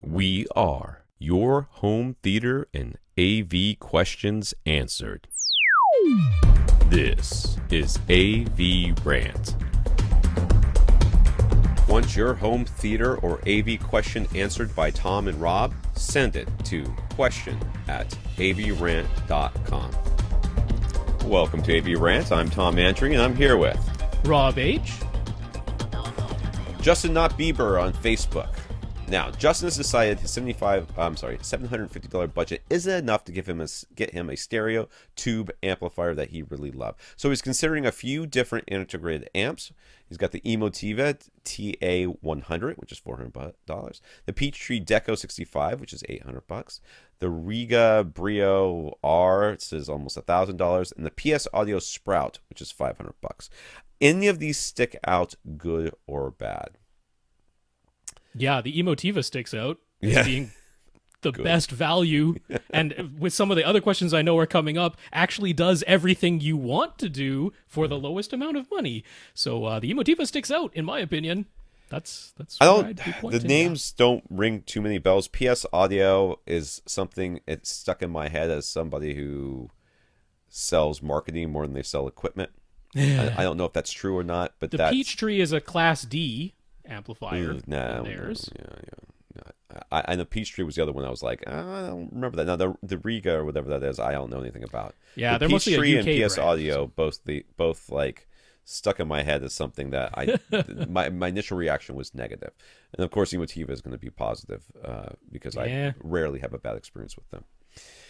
We are your home theater and AV questions answered. This is AVRant. Want your home theater or AV question answered by Tom and Rob? Send it to question@avrant.com. Welcome to AVRant. I'm Tom Andry, and I'm here with Rob H. Justin Not Bieber on Facebook. Now, Justin has decided his $750 budget isn't enough to get him a stereo tube amplifier that he really loved. So he's considering a few different integrated amps. He's got the Emotiva TA-100, which is $400. The Peachtree Deco 65, which is $800. The Riga Brio R, it says almost $1,000, and the PS Audio Sprout, which is $500. Any of these stick out, good or bad? Yeah, the Emotiva sticks out as being the best value. And with some of the other questions I know are coming up, actually does everything you want to do for the lowest amount of money. So the Emotiva sticks out, in my opinion. That's the names don't ring too many bells. PS Audio is something, it's stuck in my head as somebody who sells marketing more than they sell equipment. I don't know if that's true or not, but the Peachtree is a Class D amplifier. Theirs. And the Peachtree was the other one. I was like, I don't remember that. Now the Riga or whatever that is, I don't know anything about. Yeah, the they're mostly a UK and PS brand, Audio both like stuck in my head as something that my initial reaction was negative. And of course, Emotiva is going to be positive because I rarely have a bad experience with them.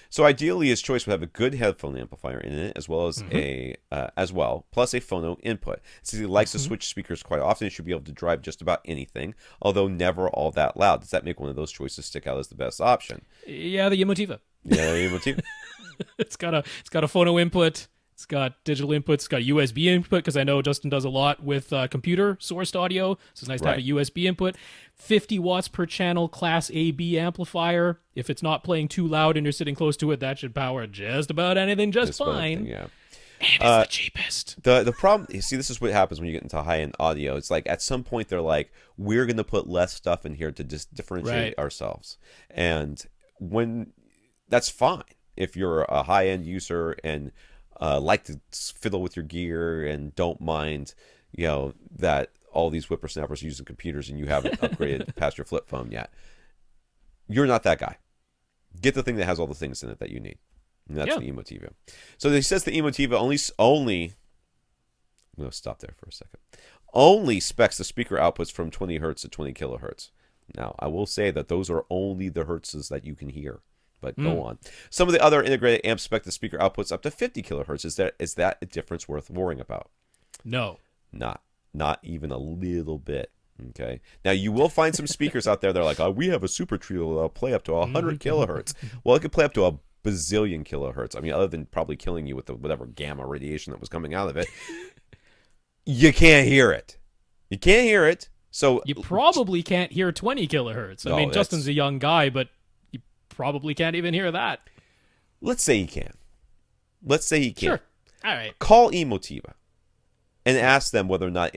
So ideally, his choice would have a good headphone amplifier in it, as well as plus a phono input. Since he likes to switch speakers quite often, he should be able to drive just about anything, although never all that loud. Does that make one of those choices stick out as the best option? Yeah, the Emotiva. Yeah, the Emotiva. It's got a phono input. It's got digital inputs. It's got USB input, because I know Justin does a lot with computer-sourced audio, so it's nice to have a USB input. 50 watts per channel Class A/B amplifier. If it's not playing too loud and you're sitting close to it, that should power just about anything just fine. Yeah. And it's the cheapest. The problem, you see, this is what happens when you get into high-end audio. It's like at some point they're like, we're going to put less stuff in here to just differentiate ourselves. And when that's fine if you're a high-end user and like to fiddle with your gear and don't mind, that all these whippersnappers are using computers and you haven't upgraded past your flip phone yet. You're not that guy. Get the thing that has all the things in it that you need. And that's the Emotiva. So he says the Emotiva only I'm going to stop there for a second. Only specs the speaker outputs from 20 hertz to 20 kilohertz. Now, I will say that those are only the hertzes that you can hear. But go on. Some of the other integrated amps spec the speaker outputs up to 50 kilohertz. Is that a difference worth worrying about? No. Not even a little bit. Okay. Now you will find some speakers out there that are like, we have a super trio that'll play up to 100 kilohertz. Well, it could play up to a bazillion kilohertz. I mean, other than probably killing you with whatever gamma radiation that was coming out of it. You can't hear it. You can't hear it. So you probably can't hear 20 kilohertz. I mean, Justin's a young guy, but you probably can't even hear that. Let's say he can. Sure. All right. Call Emotiva and ask them whether or not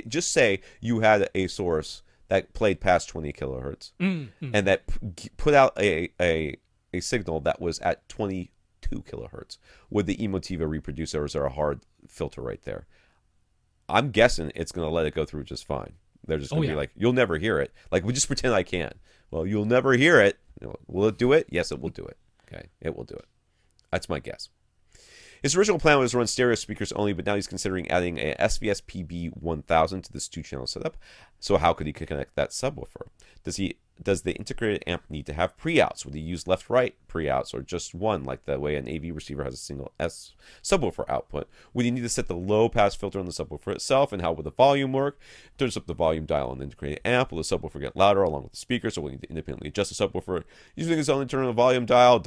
just say you had a source that played past 20 kilohertz and that put out a signal that was at 22 kilohertz. Would the Emotiva reproduce, or is there a hard filter right there? I'm guessing it's going to let it go through just fine. They're just going to be like, you'll never hear it. Like, we just pretend I can. Well, you'll never hear it. Will it do it? Yes, it will do it. Okay, it will do it. That's my guess. His original plan was to run stereo speakers only, but now he's considering adding a SVS PB1000 to this 2-channel setup. So how could he connect that subwoofer? Does the integrated amp need to have pre-outs? Would he use left-right pre-outs or just one, like the way an AV receiver has a single S subwoofer output? Would he need to set the low-pass filter on the subwoofer itself, and how would the volume work? Turns up the volume dial on the integrated amp. Will the subwoofer get louder along with the speaker, so will he need to independently adjust the subwoofer using his own internal volume dial?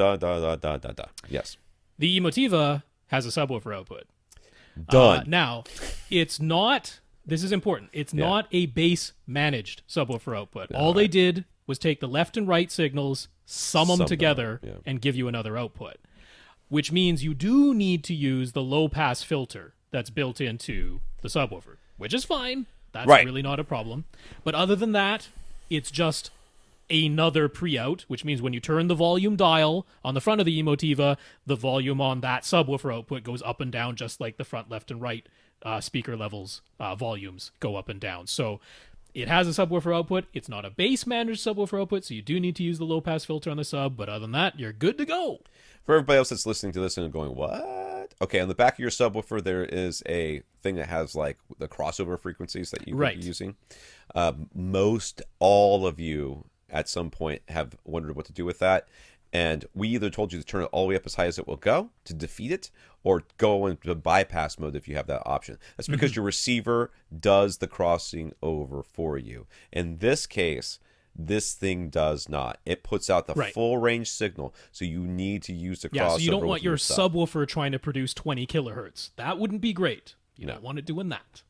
Yes. The Emotiva has a subwoofer output. Done. Now, it's not, this is important, it's not a bass managed subwoofer output. All they did was take the left and right signals, sum them together, and give you another output. Which means you do need to use the low pass filter that's built into the subwoofer, which is fine. That's really not a problem. But other than that, it's just another pre-out, which means when you turn the volume dial on the front of the Emotiva, the volume on that subwoofer output goes up and down just like the front, left, and right speaker levels volumes go up and down. So it has a subwoofer output. It's not a bass managed subwoofer output, so you do need to use the low pass filter on the sub, but other than that, you're good to go. For everybody else that's listening to this and going, what? Okay, on the back of your subwoofer, there is a thing that has like the crossover frequencies that you could be using. Most all of you at some point have wondered what to do with that. And we either told you to turn it all the way up as high as it will go to defeat it, or go into bypass mode if you have that option. That's because your receiver does the crossing over for you. In this case, this thing does not. It puts out the full range signal, so you need to use the crossover. Yeah, so you don't want your subwoofer trying to produce 20 kilohertz. That wouldn't be great. You don't want it doing that.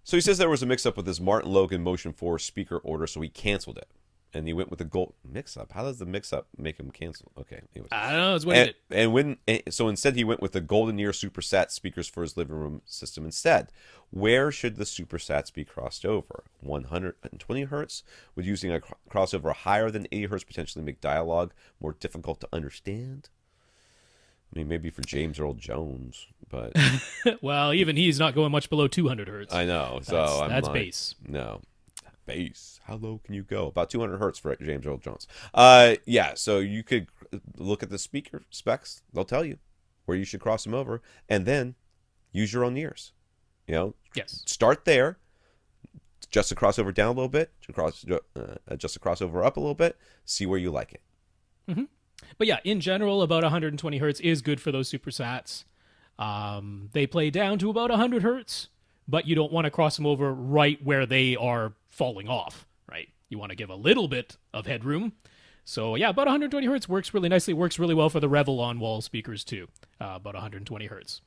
So he says there was a mix-up with his Martin Logan Motion 4 speaker order, so he canceled it. And he went with the gold mix-up. How does the mix-up make him cancel? Okay. Anyways. I don't know. It's what so instead he went with the Golden Ear SuperSat speakers for his living room system instead. Where should the SuperSats be crossed over? 120 hertz? Would using a crossover higher than 80 hertz potentially make dialogue more difficult to understand? I mean, maybe for James Earl Jones, but... Well, even he's not going much below 200 hertz. I know. That's bass. No. Bass. How low can you go? About 200 hertz for James Earl Jones. Yeah, so you could look at the speaker specs. They'll tell you where you should cross them over, and then use your own ears. Start there. Adjust the crossover down a little bit. Adjust the crossover up a little bit. See where you like it. Mm-hmm. But yeah, in general, about 120 hertz is good for those SuperSats. They play down to about 100 hertz, but you don't want to cross them over right where they are falling off, right? You want to give a little bit of headroom. So yeah, about 120 hertz works really nicely. Works really well for the Revlon wall speakers too. About 120 hertz.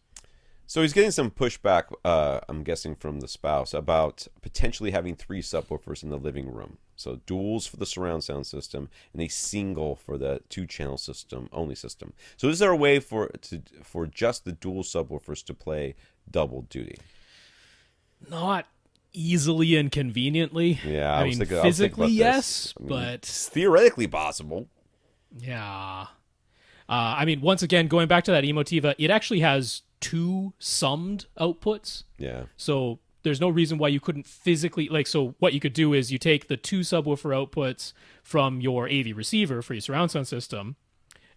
So he's getting some pushback, I'm guessing, from the spouse about potentially having 3 subwoofers in the living room. So duals for the surround sound system and a single for the 2-channel system only system. So is there a way for just the dual subwoofers to play double duty? Not easily and conveniently. Yeah, I mean, physically, yes, but it's theoretically possible. Yeah. I mean, once again, going back to that Emotiva, it actually has 2 summed outputs. Yeah. So there's no reason why you couldn't physically, so what you could do is you take the 2 subwoofer outputs from your AV receiver for your surround sound system,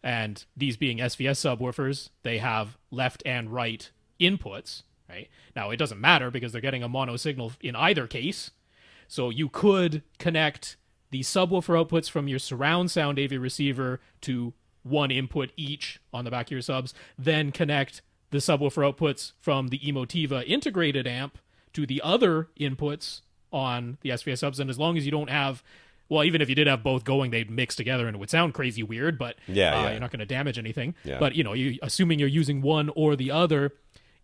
and these being SVS subwoofers, they have left and right inputs. Right? Now, it doesn't matter because they're getting a mono signal in either case. So you could connect the subwoofer outputs from your surround sound AV receiver to 1 input each on the back of your subs, then connect the subwoofer outputs from the Emotiva integrated amp to the other inputs on the SVS subs. And as long as you don't have, well, even if you did have both going, they'd mix together and it would sound crazy weird, but you're not going to damage anything. Yeah. But, assuming you're using one or the other,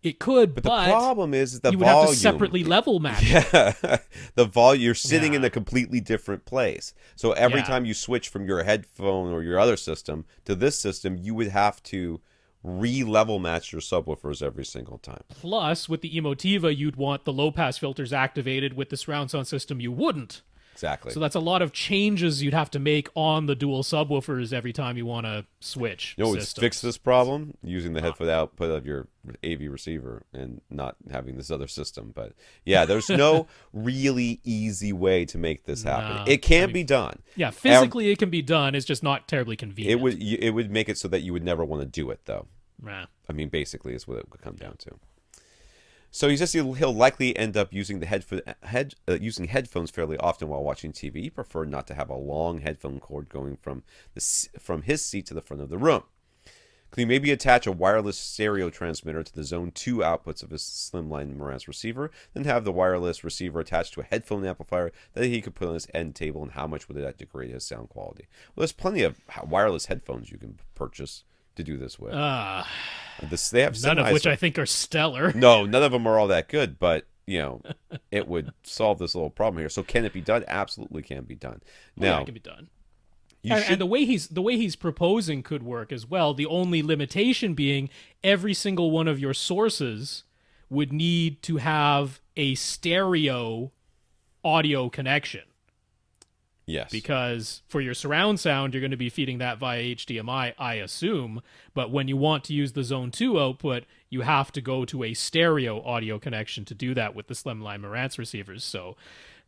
it could, but the problem is the you volume. would have to separately level match. Yeah, the volume. You're sitting in a completely different place. So every time you switch from your headphone or your other system to this system, you would have to re-level match your subwoofers every single time. Plus, with the Emotiva, you'd want the low-pass filters activated. With the surround sound system, you wouldn't. Exactly. So that's a lot of changes you'd have to make on the dual subwoofers every time you want to switch. It's fix this problem using the headphone output of your AV receiver and not having this other system. But yeah, there's no really easy way to make this happen. It can be done. Yeah, physically it can be done. It's just not terribly convenient. It would make it so that you would never want to do it, though. Nah. I mean, basically, is what it would come down to. So he says he'll likely end up using using headphones fairly often while watching TV. He preferred not to have a long headphone cord going from his seat to the front of the room. Could he maybe attach a wireless stereo transmitter to the Zone 2 outputs of his slimline Marantz receiver, then have the wireless receiver attached to a headphone amplifier that he could put on his end table, and how much would that degrade his sound quality? Well, there's plenty of wireless headphones you can purchase to do this with. They have none of which I think are stellar. No, none of them are all that good, but it would solve this little problem here. So can it be done? Absolutely can be done. Now, it can be done. And the way he's proposing could work as well. The only limitation being every single one of your sources would need to have a stereo audio connection. Yes. Because for your surround sound, you're going to be feeding that via HDMI, I assume. But when you want to use the Zone 2 output, you have to go to a stereo audio connection to do that with the Slimline Marantz receivers. So,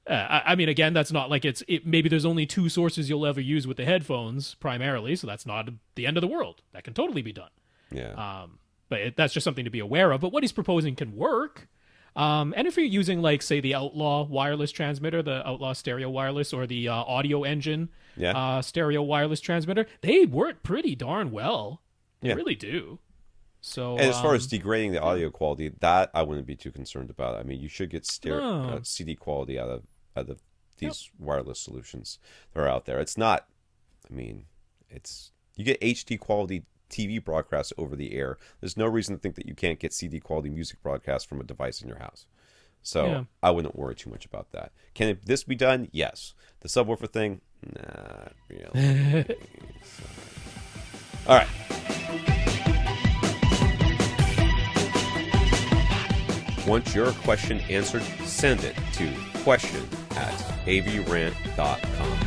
I mean, again, that's not like maybe there's only two sources you'll ever use with the headphones primarily. So that's not the end of the world. That can totally be done. Yeah. But that's just something to be aware of. But what he's proposing can work. And if you're using, like, say, the Outlaw wireless transmitter, the Outlaw stereo wireless, or the Audio Engine stereo wireless transmitter, they work pretty darn well. They really do. So, and as far as degrading the audio quality, that I wouldn't be too concerned about. I mean, you should get CD quality out of these wireless solutions that are out there. It's not. I mean, you get HD quality TV broadcasts over the air. There's no reason to think that you can't get CD quality music broadcasts from a device in your house. So I wouldn't worry too much about that. Can this be done? Yes. The subwoofer thing? Not really. All right. Want your question answered? Send it to question@avrant.com.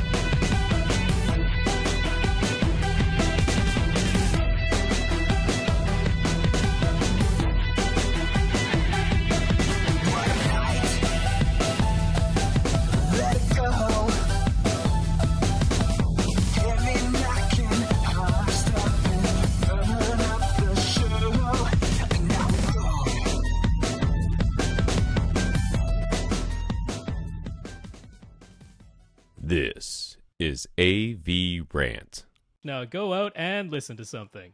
This is AVRant. Now go out and listen to something.